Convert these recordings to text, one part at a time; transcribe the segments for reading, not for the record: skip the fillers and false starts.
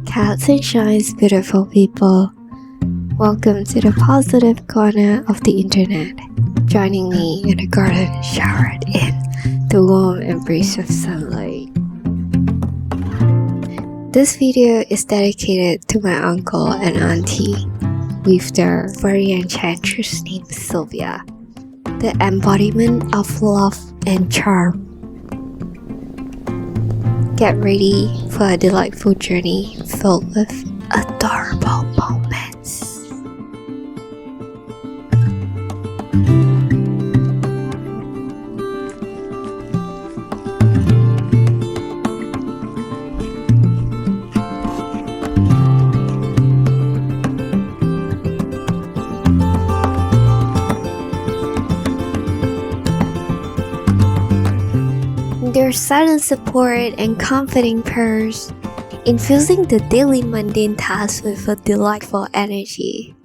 Cats and shines, beautiful people. Welcome to the positive corner of the internet. Joining me in the garden showered in the warm embrace of sunlight. This video is dedicated to my uncle and auntie with their furry enchantress named Sylvia, the embodiment of fluff and charm. Get ready for a delightful journey filled with adorable moments. Their silent support and comforting purrs, infusing the daily mundane tasks with a delightful energy.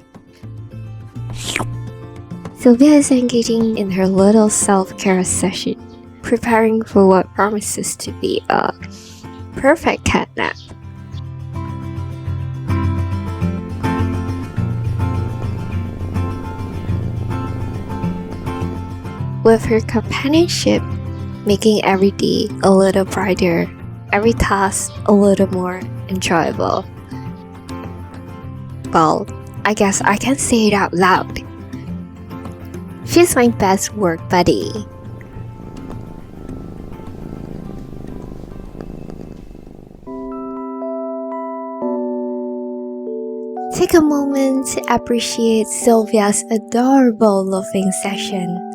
Sylvia is engaging in her little self-care session, preparing for what promises to be a perfect cat nap. With her companionship, making every day a little brighter, every task a little more enjoyable. Well, I guess I can say it out loud. She's my best work buddy. Take a moment to appreciate Sylvia's adorable loafing session.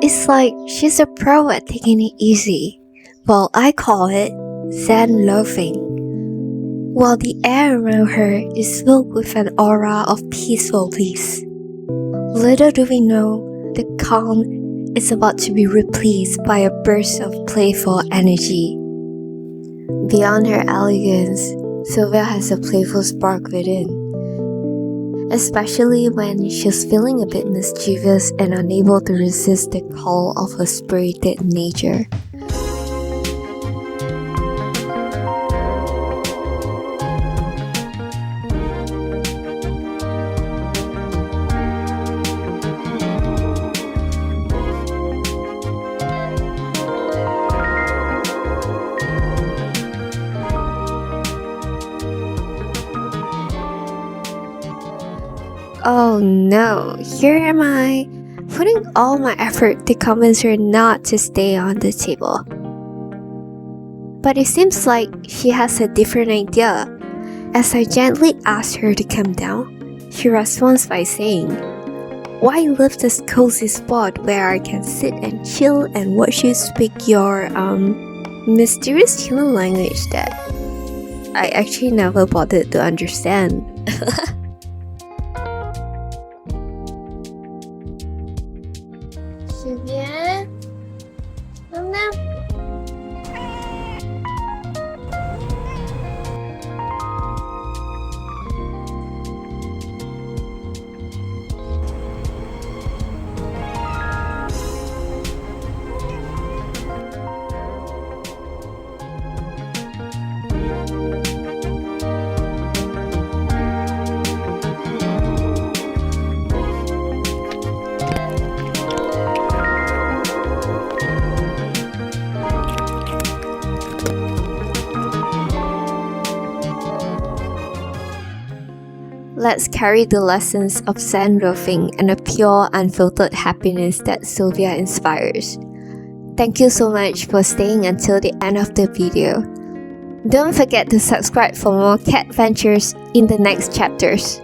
It's like she's a pro at taking it easy. Well, I call it Zen Loafing. While the air around her is filled with an aura of peaceful bliss. Little do we know, the calm is about to be replaced by a burst of playful energy. Beyond her elegance, Sylvia has a playful spark within. Especially when she's feeling a bit mischievous and unable to resist the call of her spirited nature. Oh no, here am I, putting all my effort to convince her not to stay on the table. But it seems like she has a different idea. As I gently ask her to come down, she responds by saying, "Why leave this cozy spot where I can sit and chill and watch you speak your mysterious human language that I actually never bothered to understand." Sylvia, come now. Let's carry the lessons of Zen Loafing and the pure, unfiltered happiness that Sylvia inspires. Thank you so much for staying until the end of the video. Don't forget to subscribe for more cat adventures in the next chapters.